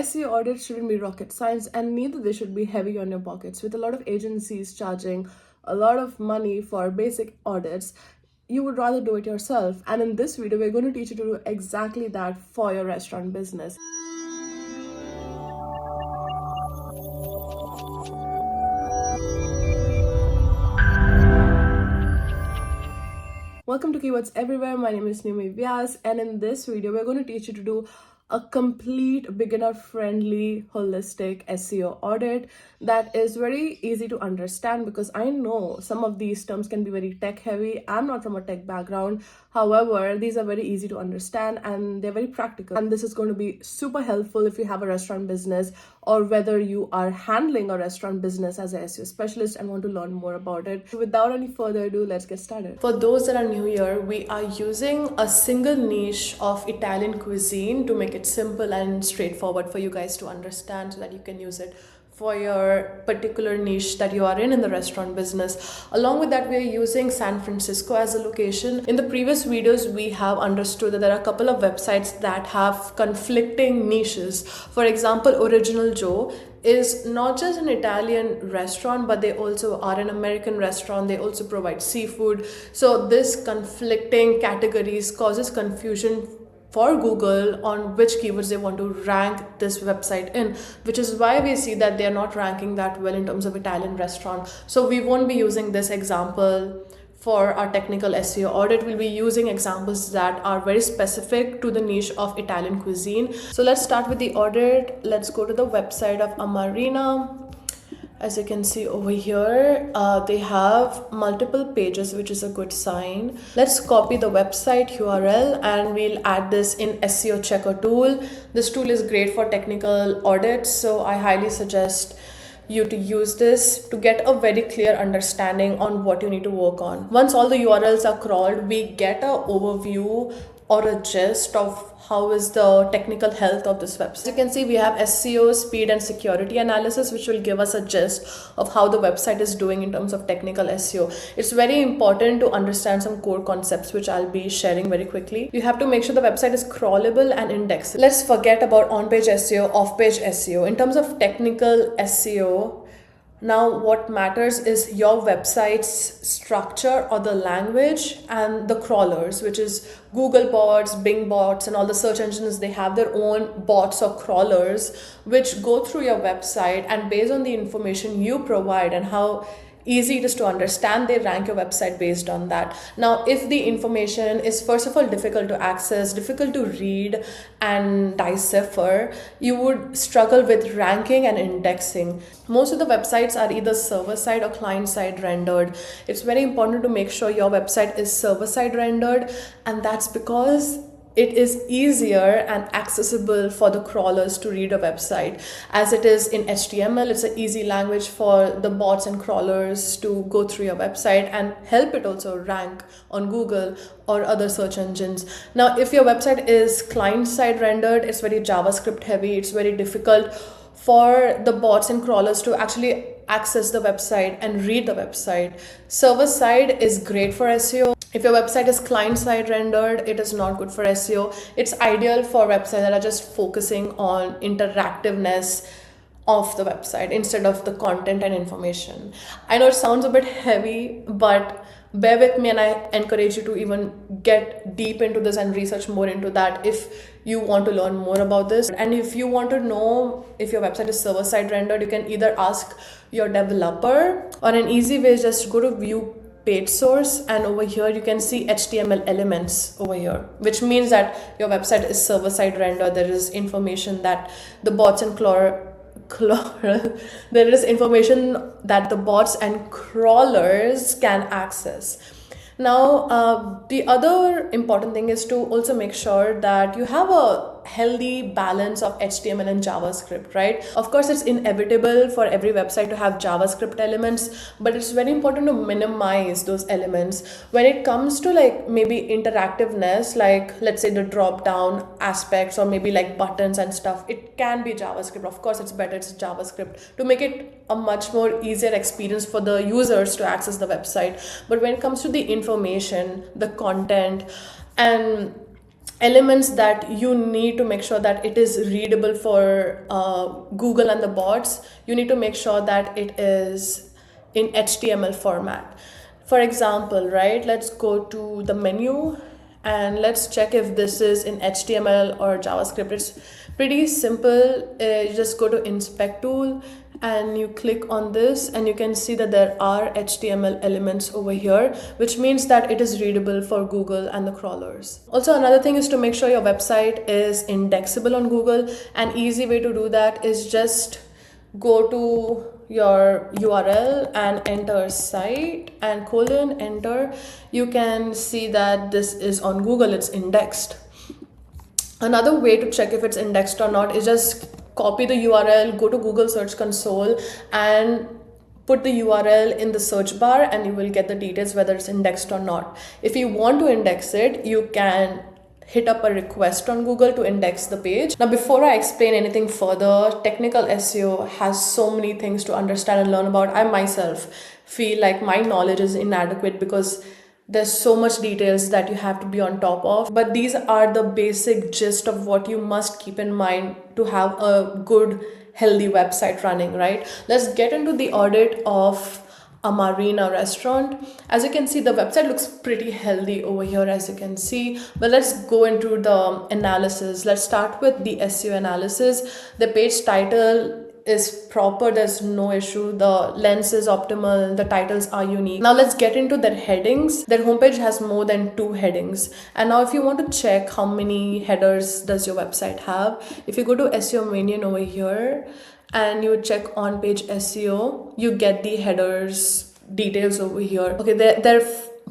SEO audit shouldn't be rocket science, and neither they should be heavy on your pockets. With a lot of agencies charging a lot of money for basic audits, you would rather do it yourself. And in this video, we're going to teach you to do exactly that for your restaurant business. Welcome to Keywords Everywhere. My name is Nimi Vyas, and in this video, we're going to teach you to do a complete beginner-friendly, holistic SEO audit that is very easy to understand, because I know some of these terms can be very tech-heavy. I'm not from a tech background. However, these are very easy to understand and they're very practical. And this is going to be super helpful if you have a restaurant business, or whether you are handling a restaurant business as an SEO specialist and want to learn more about it. So without any further ado, let's get started. For those that are new here, we are using a single niche of Italian cuisine to make it simple and straightforward for you guys to understand, so that you can use it for your particular niche that you are in the restaurant business. Along with that, we are using San Francisco as a location. In the previous videos, we have understood that there are a couple of websites that have conflicting niches. For example, Original Joe is not just an Italian restaurant, but they also are an American restaurant. They also provide seafood. So this conflicting categories causes confusion for Google on which keywords they want to rank this website in, which is why we see that they're not ranking that well in terms of Italian restaurant. So we won't be using this example for our technical SEO audit. We'll be using examples that are very specific to the niche of Italian cuisine. So let's start with the audit. Let's go to the website of Amarina. As you can see over here, they have multiple pages, which is a good sign. Let's copy the website URL and we'll add this in SEO Checker tool. This tool is great for technical audits, so I highly suggest you to use this to get a very clear understanding on what you need to work on. Once all the URLs are crawled, we get an overview or a gist of how is the technical health of this website. As you can see, we have SEO, speed and security analysis, which will give us a gist of how the website is doing in terms of technical SEO. It's very important to understand some core concepts, which I'll be sharing very quickly. You have to make sure the website is crawlable and indexable. Let's forget about on-page SEO, off-page SEO. In terms of technical SEO, now what matters is your website's structure or the language and the crawlers, which is Google bots, Bing bots, and all the search engines. They have their own bots or crawlers which go through your website, and based on the information you provide and how easy it is to understand, they rank your website based on that. Now, if the information is first of all difficult to access, difficult to read and decipher, you would struggle with ranking and indexing. Most of the websites are either server-side or client-side rendered. It's very important to make sure your website is server-side rendered, and that's because it is easier and accessible for the crawlers to read a website. As it is in HTML, it's an easy language for the bots and crawlers to go through your website and help it also rank on Google or other search engines. Now, if your website is client-side rendered, it's very JavaScript heavy. It's very difficult for the bots and crawlers to actually access the website and read the website. Server side is great for SEO. If your website is client-side rendered, it is not good for SEO. It's ideal for websites that are just focusing on interactiveness of the website instead of the content and information. I know it sounds a bit heavy, but bear with me, and I encourage you to even get deep into this and research more into that if you want to learn more about this. And if you want to know if your website is server-side rendered, you can either ask your developer, or an easy way is just go to view page source, and over here you can see HTML elements over here, which means that your website is server-side rendered. There is information that the bots and there is information that the bots and crawlers can access. Now, the other important thing is to also make sure that you have a healthy balance of HTML and JavaScript, right? Of course, it's inevitable for every website to have JavaScript elements, but it's very important to minimize those elements. When it comes to like maybe interactiveness, like let's say the drop down aspects or maybe like buttons and stuff, it can be JavaScript. Of course, it's better it's JavaScript to make it a much more easier experience for the users to access the website. But when it comes to the information, the content, and elements that you need to make sure that it is readable for Google and the bots. You need to make sure that it is in HTML format. For example, right, let's go to the menu and let's check if this is in HTML or JavaScript. It's pretty simple. You just go to inspect tool and you click on this and you can see that there are HTML elements over here, which means that it is readable for Google and the crawlers. Also, another thing is to make sure your website is indexable on Google. An easy way to do that is just go to your URL and enter site and colon enter. You can see that this is on Google, it's indexed. Another way to check if it's indexed or not is just copy the URL, go to Google Search Console and put the URL in the search bar and you will get the details whether it's indexed or not. If you want to index it, you can hit up a request on Google to index the page. Now, before I explain anything further, technical SEO has so many things to understand and learn about. I myself feel like my knowledge is inadequate because there's so much details that you have to be on top of, but these are the basic gist of what you must keep in mind to have a good healthy website running, right? Let's get into the audit of Amarina restaurant. As you can see, the website looks pretty healthy over here, as you can see, but let's go into the analysis. Let's start with the SEO analysis. The page title is proper, there's no issue, the lens is optimal, the titles are unique. Now let's get into their headings. Their homepage has more than 2 headings. And now if you want to check how many headers does your website have, if you go to SEO Minion over here and you check on page SEO, you get the headers details over here. Okay, their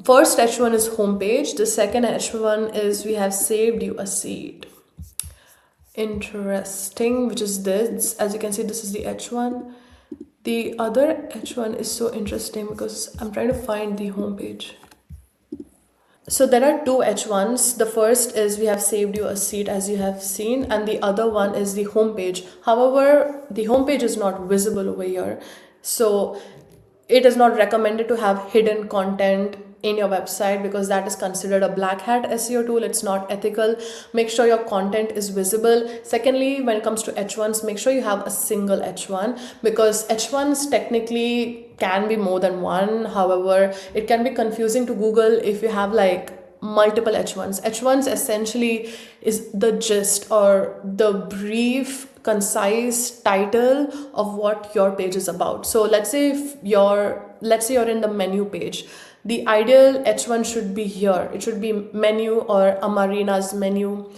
first H1 is homepage, the second H1 is we have saved you a seat. Interesting, which is this. As you can see, this is the H1. The other H1 is so interesting because I'm trying to find the homepage. So there are 2 H1s. The first is we have saved you a seat, as you have seen, and the other one is the homepage. However, the homepage is not visible over here. So it is not recommended to have hidden content in your website because that is considered a black hat SEO tool. It's not ethical. Make sure your content is visible. Secondly, when it comes to H1s, make sure you have a single H1 because H1s technically can be more than one. However, it can be confusing to Google if you have like multiple H1s. H1s essentially is the gist or the brief, concise title of what your page is about. So let's say you're in the menu page. The ideal H1 should be here. It should be menu or Amarina's menu.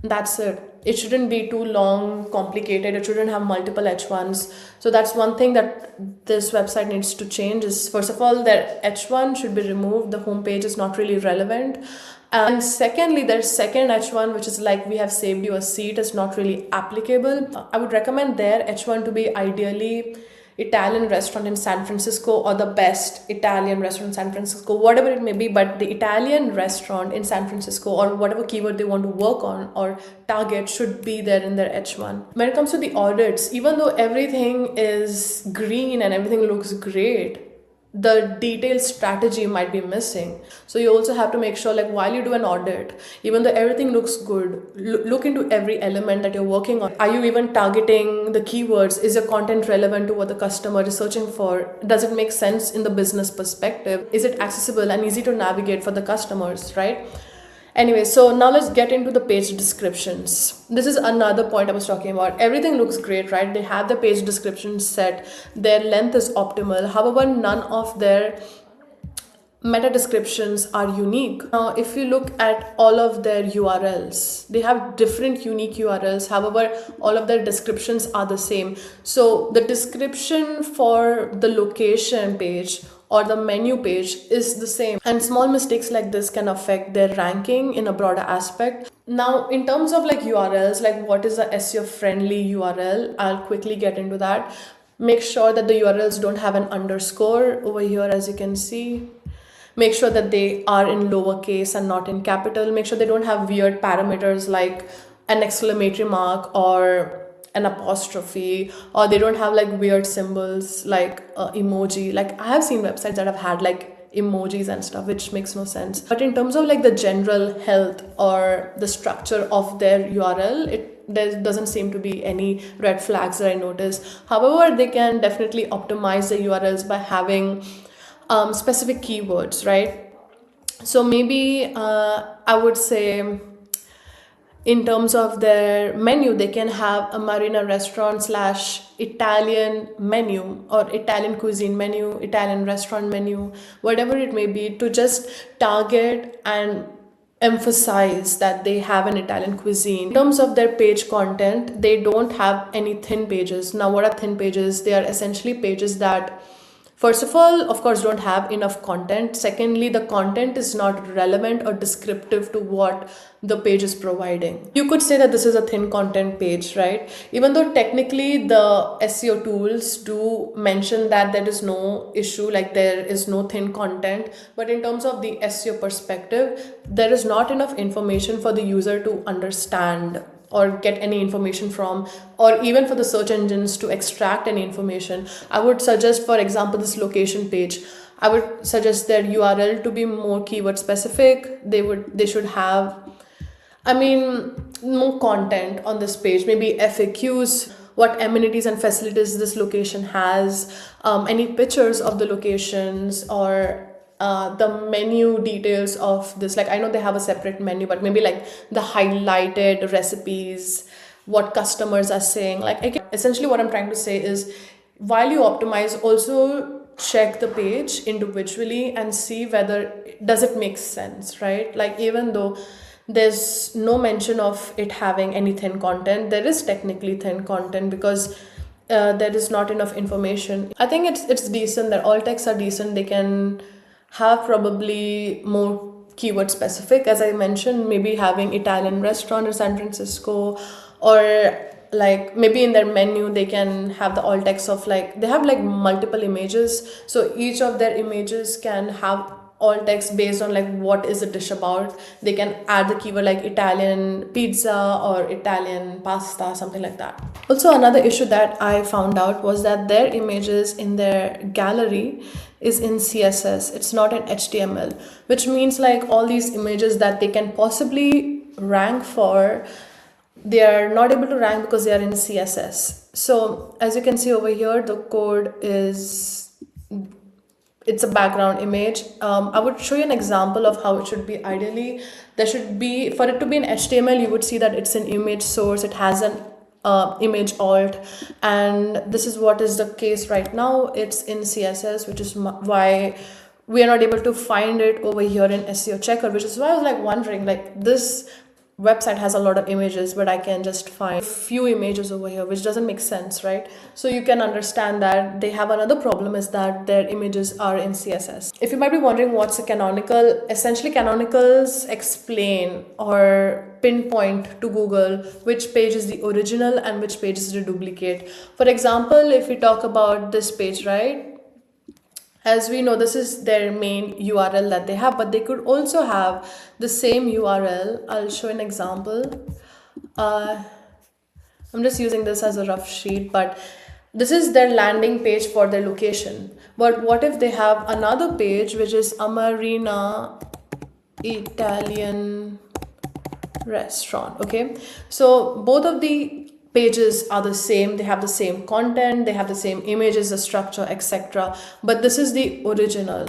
That's it. It shouldn't be too long, complicated. It shouldn't have multiple H1s. So that's one thing that this website needs to change is, first of all, their H1 should be removed. The homepage is not really relevant. And secondly, their second H1, which is like we have saved you a seat, is not really applicable. I would recommend their H1 to be ideally Italian restaurant in San Francisco or the best Italian restaurant in San Francisco, whatever it may be, but the Italian restaurant in San Francisco or whatever keyword they want to work on or target should be there in their H1. When it comes to the audits, even though everything is green and everything looks great, the detailed strategy might be missing. So you also have to make sure, like while you do an audit, even though everything looks good, look into every element that you're working on. Are you even targeting the keywords? Is your content relevant to what the customer is searching for? Does it make sense in the business perspective? Is it accessible and easy to navigate for the customers, right? Anyway, so now let's get into the page descriptions. This is another point I was talking about. Everything looks great, right? They have the page descriptions set. Their length is optimal. However, none of their meta descriptions are unique. Now, if you look at all of their URLs, they have different unique URLs. However, all of their descriptions are the same. So the description for the location page or the menu page is the same, and small mistakes like this can affect their ranking in a broader aspect. Now, in terms of like URLs, like what is a SEO friendly URL, I'll quickly get into that. Make sure that the URLs don't have an underscore over here, as you can see. Make sure that they are in lowercase and not in capital. Make sure they don't have weird parameters like an exclamatory mark or an apostrophe, or they don't have like weird symbols like emoji. Like I have seen websites that have had like emojis and stuff, which makes no sense. But in terms of like the general health or the structure of their URL, there doesn't seem to be any red flags that I notice. However, they can definitely optimize the URLs by having specific keywords, right? So maybe I would say in terms of their menu, they can have a Marina restaurant / Italian menu, or Italian cuisine menu, Italian restaurant menu, whatever it may be, to just target and emphasize that they have an Italian cuisine. In terms of their page content, they don't have any thin pages. Now, what are thin pages? They are essentially pages that, first of all, of course, don't have enough content. Secondly, the content is not relevant or descriptive to what the page is providing. You could say that this is a thin content page, right? Even though technically the SEO tools do mention that there is no issue, like there is no thin content, but in terms of the SEO perspective, there is not enough information for the user to understand or get any information from, or even for the search engines to extract any information. I would suggest, for example, this location page, I would suggest their URL to be more keyword specific. They should have, more content on this page, maybe FAQs, what amenities and facilities this location has, any pictures of the locations, or the menu details of this. Like, I know they have a separate menu, but maybe like the highlighted recipes, what customers are saying. Like, essentially what I'm trying to say is, while you optimize, also check the page individually and see whether does it make sense, right? Like, even though there's no mention of it having any thin content, there is technically thin content because there is not enough information. I think it's decent. Their alt texts are decent. They can have probably more keyword specific, as I mentioned, maybe having Italian restaurant in San Francisco, or like maybe in their menu they can have the alt text of, like, they have like multiple images, so each of their images can have alt text based on like what is the dish about. They can add the keyword like Italian pizza or Italian pasta, something like that. Also, another issue that I found out was that their images in their gallery is in CSS. It's not in HTML, which means like all these images that they can possibly rank for, they are not able to rank because they are in CSS. So as you can see over here, the code is, it's a background image. I would show you an example of how it should be ideally. There should be, for it to be in HTML, you would see that it's an image source. It has an image alt, and this is what is the case right now. It's in CSS, which is why we are not able to find it over here in SEO Checker, which is why I was like wondering, like, this website has a lot of images, but I can just find a few images over here, which doesn't make sense, right? So you can understand that they have another problem, is that their images are in CSS. If you might be wondering what's a canonical, essentially canonicals explain or pinpoint to Google which page is the original and which page is the duplicate. For example, if we talk about this page, right? As we know, this is their main URL that they have, but they could also have the same URL. I'll show an example. I'm just using this as a rough sheet, but this is their landing page for their location. But what if they have another page, which is Amarina Italian restaurant? Okay, so both of the pages are the same, they have the same content, they have the same images, the structure, etc. But this is the original,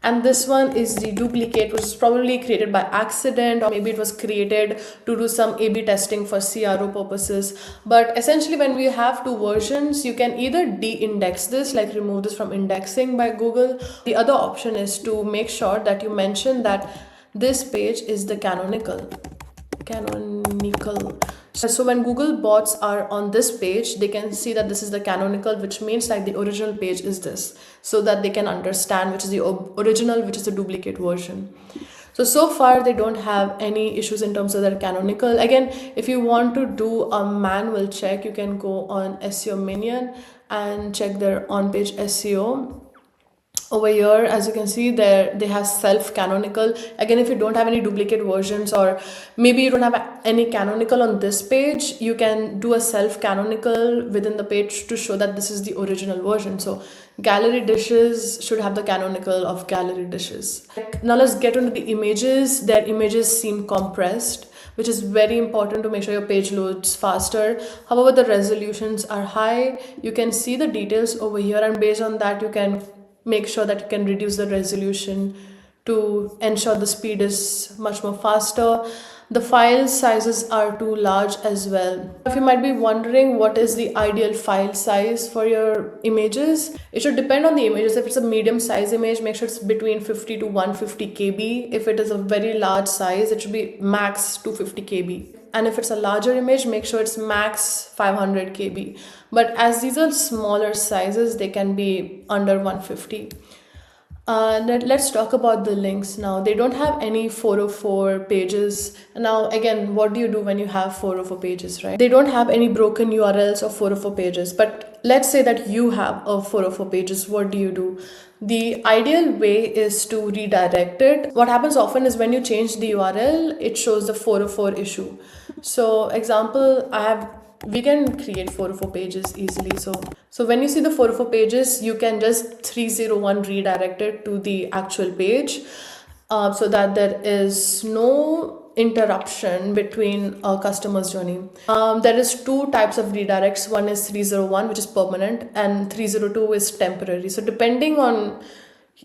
and this one is the duplicate, which is probably created by accident, or maybe it was created to do some A/B testing for CRO purposes. But essentially, when we have two versions, you can either de-index this, like remove this from indexing by Google. The other option is to make sure that you mention that this page is the canonical. So when Google bots are on this page, they can see that this is the canonical, which means like the original page is this, so that they can understand which is the original, which is the duplicate version. So far they don't have any issues in terms of their canonical. Again, if you want to do a manual check, you can go on SEO Minion and check their on-page SEO. Over here, as you can see, there they have self canonical. Again, if you don't have any duplicate versions, or maybe you don't have any canonical on this page, you can do a self canonical within the page to show that this is the original version. So gallery dishes should have the canonical of gallery dishes. Now let's get into the images. Their images seem compressed, which is very important to make sure your page loads faster. However, the resolutions are high. You can see the details over here, and based on that, you can make sure that you can reduce the resolution to ensure the speed is much more faster. The file sizes are too large as well. If you might be wondering what is the ideal file size for your images, it should depend on the images. If it's a medium size image, make sure it's between 50 to 150 KB. If it is a very large size, it should be max 250 KB. And if it's a larger image, make sure it's max 500 KB. But as these are smaller sizes, they can be under 150. Let's talk about the links now. They don't have any 404 pages. Now, again, what do you do when you have 404 pages, right? They don't have any broken URLs or 404 pages. But let's say that you have a 404 pages. What do you do? The ideal way is to redirect it. What happens often is when you change the URL, it shows the 404 issue. So, example, we can create 404 pages easily. So when you see the 404 pages, you can just 301 redirect it to the actual page, so that there is no interruption between a customer's journey. There is two types of redirects. One is 301, which is permanent, and 302 is temporary. So depending on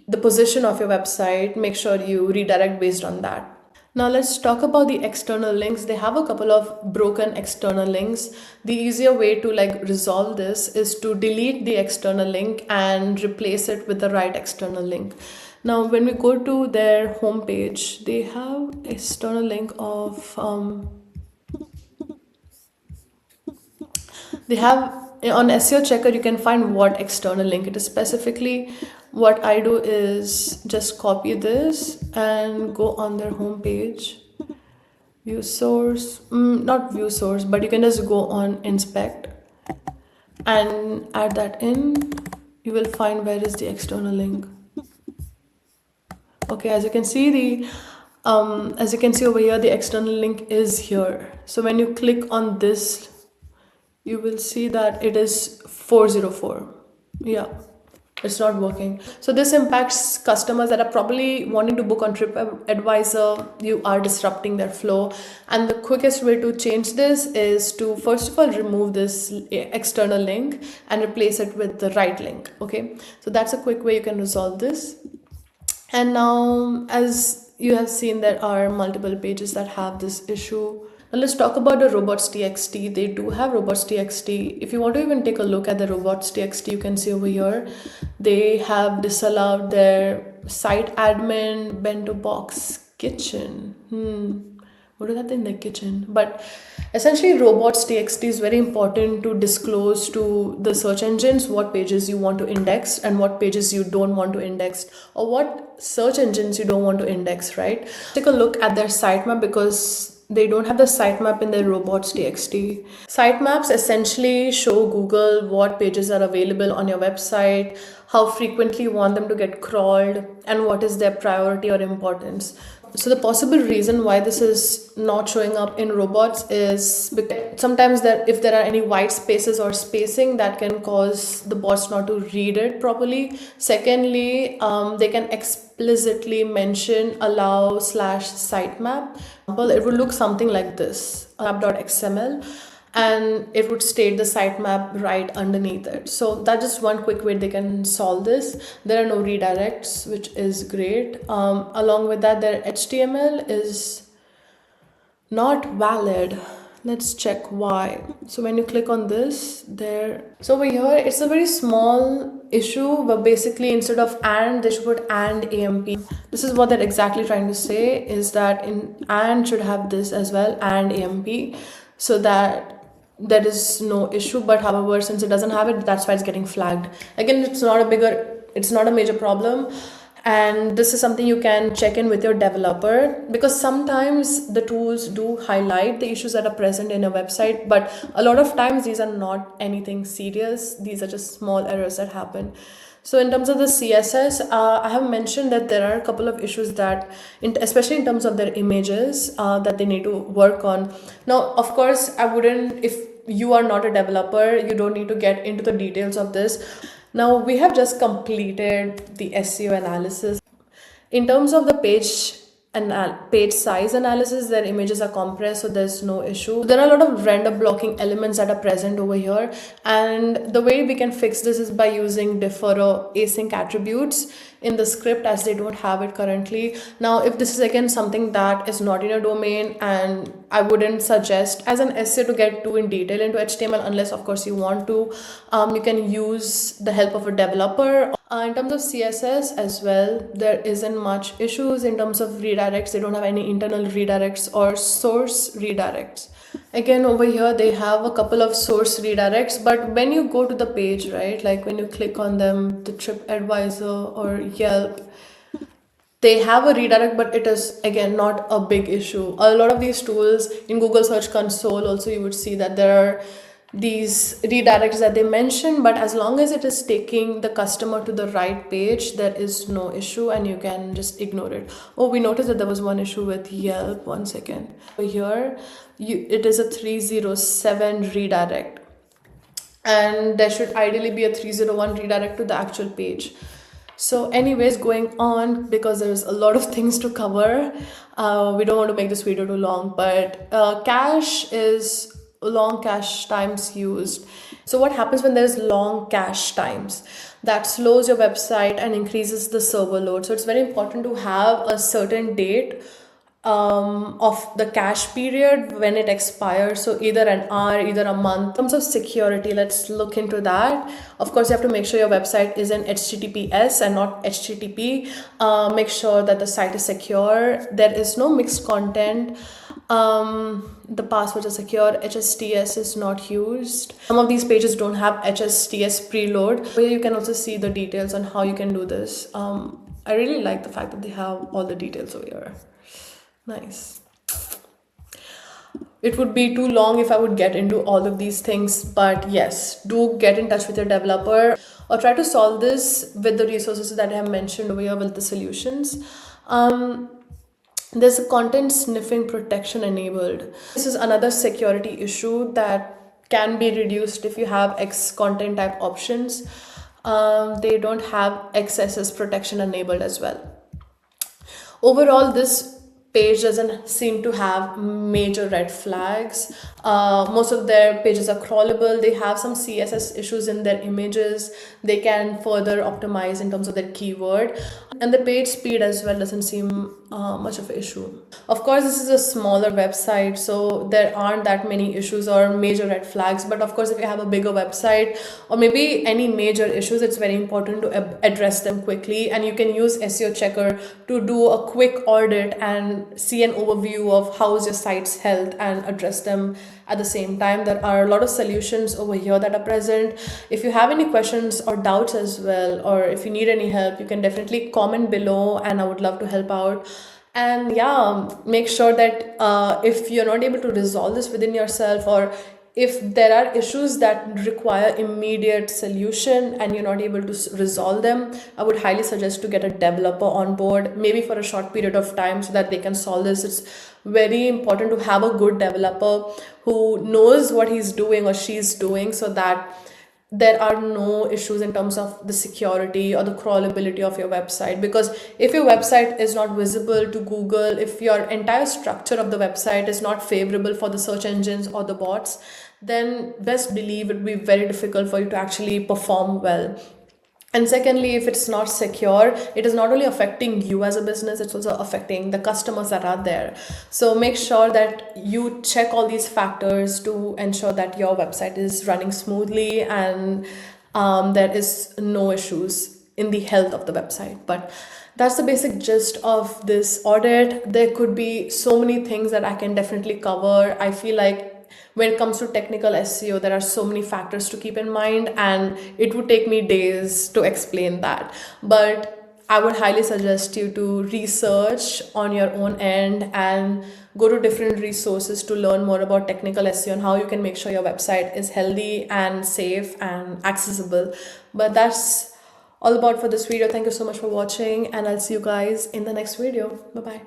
the position of your website, make sure you redirect based on that. Now let's talk about the external links. They have a couple of broken external links. The easier way to resolve this is to delete the external link and replace it with the right external link. Now when we go to their homepage, they have external link of they have on SEO checker, you can find what external link it is specifically. What I do is just copy this and go on their homepage, view source, not view source, but you can just go on inspect and add that in. You will find where is the external link. Okay, as you can see over here, the external link is here. So when you click on this, you will see that it is 404. Yeah, it's not working. So this impacts customers that are probably wanting to book on TripAdvisor. You are disrupting their flow. And the quickest way to change this is to first of all remove this external link and replace it with the right link. Okay, so that's a quick way you can resolve this. And now, as you have seen, there are multiple pages that have this issue. Now let's talk about the robots.txt. They do have robots.txt. If you want to even take a look at the robots.txt, you can see over here, they have disallowed their site admin bento box kitchen. What is that in the kitchen? But essentially, robots.txt is very important to disclose to the search engines what pages you want to index and what pages you don't want to index, or what search engines you don't want to index, right? Take a look at their sitemap, because they don't have the sitemap in their robots.txt. Sitemaps essentially show Google what pages are available on your website, how frequently you want them to get crawled, and what is their priority or importance. So the possible reason why this is not showing up in robots is because sometimes if there are any white spaces or spacing, that can cause the bots not to read it properly. Secondly, they can explicitly mention allow/sitemap. It would look something like this, map.xml, and it would state the sitemap right underneath it. So that's just one quick way they can solve this. There are no redirects, which is great. Along with that, their HTML is not valid. Let's check why. So when you click on this, so over here, it's a very small issue, but basically instead of and, they should put and AMP. This is what they're exactly trying to say, is that and should have this as well, and AMP, so that there is no issue. But however, since it doesn't have it, that's why it's getting flagged. Again, it's not a major problem. And this is something you can check in with your developer, because sometimes the tools do highlight the issues that are present in a website, but a lot of times these are not anything serious. These are just small errors that happen. So in terms of the CSS, I have mentioned that there are a couple of issues that, especially in terms of their images, that they need to work on. Now, of course, I wouldn't, if you are not a developer, you don't need to get into the details of this. Now, we have just completed the SEO analysis. In terms of the page size analysis, their images are compressed, so there's no issue. There are a lot of render blocking elements that are present over here, and the way we can fix this is by using defer or async attributes in the script, as they don't have it currently. Now, if this is again something that is not in your domain, and I wouldn't suggest as an essay to get too in detail into HTML unless of course you want to, you can use the help of a developer. In terms of CSS as well, there isn't much issues. In terms of redirects, they don't have any internal redirects or source redirects. Again, over here they have a couple of source redirects, but when you go to the page, right, like when you click on them, the TripAdvisor or Yelp, they have a redirect, but it is again not a big issue. A lot of these tools in Google Search Console also, you would see that there are these redirects that they mention, but as long as it is taking the customer to the right page, there is no issue and you can just ignore it. Oh, we noticed that there was one issue with Yelp. One second. Here it is a 307 redirect, and there should ideally be a 301 redirect to the actual page. So anyways, going on, because there's a lot of things to cover, we don't want to make this video too long, but cache is long cache times used. So what happens when there's long cache times? That slows your website and increases the server load. So it's very important to have a certain date of the cache period when it expires, so either an hour, either a month. In terms of security, let's look into that. Of course, you have to make sure your website is in HTTPS and not HTTP. Make sure that the site is secure, there is no mixed content, the passwords are secure, HSTS is not used. Some of these pages don't have HSTS preload. Here you can also see the details on how you can do this. I really like the fact that they have all the details over here. Nice. It would be too long if I would get into all of these things, but yes, do get in touch with your developer or try to solve this with the resources that I have mentioned over here with the solutions. There's a content sniffing protection enabled. This is another security issue that can be reduced if you have X content type options. They don't have XSS protection enabled as well. Overall, this page doesn't seem to have major red flags. Most of their pages are crawlable. They have some CSS issues in their images. They can further optimize in terms of their keyword. And the page speed as well doesn't seem much of an issue. Of course, this is a smaller website, so there aren't that many issues or major red flags. But of course, if you have a bigger website or maybe any major issues, it's very important to address them quickly. And you can use SEO Checker to do a quick audit and see an overview of how's your site's health and address them at the same time. There are a lot of solutions over here that are present. If you have any questions or doubts as well, or if you need any help, you can definitely comment below and I would love to help out. And yeah, make sure that if you're not able to resolve this within yourself, or if there are issues that require immediate solution and you're not able to resolve them, I would highly suggest to get a developer on board, maybe for a short period of time, so that they can solve this. It's very important to have a good developer who knows what he's doing or she's doing, so that there are no issues in terms of the security or the crawlability of your website. Because if your website is not visible to Google, if your entire structure of the website is not favorable for the search engines or the bots, then best believe it will be very difficult for you to actually perform well. And secondly, if it's not secure, it is not only affecting you as a business, it's also affecting the customers that are there. So make sure that you check all these factors to ensure that your website is running smoothly and there is no issues in the health of the website. But that's the basic gist of this audit. There could be so many things that I can definitely cover. I feel like when it comes to technical SEO, there are so many factors to keep in mind, and it would take me days to explain that. But I would highly suggest you to research on your own end and go to different resources to learn more about technical SEO and how you can make sure your website is healthy and safe and accessible. But that's all about for this video. Thank you so much for watching, and I'll see you guys in the next video. Bye bye.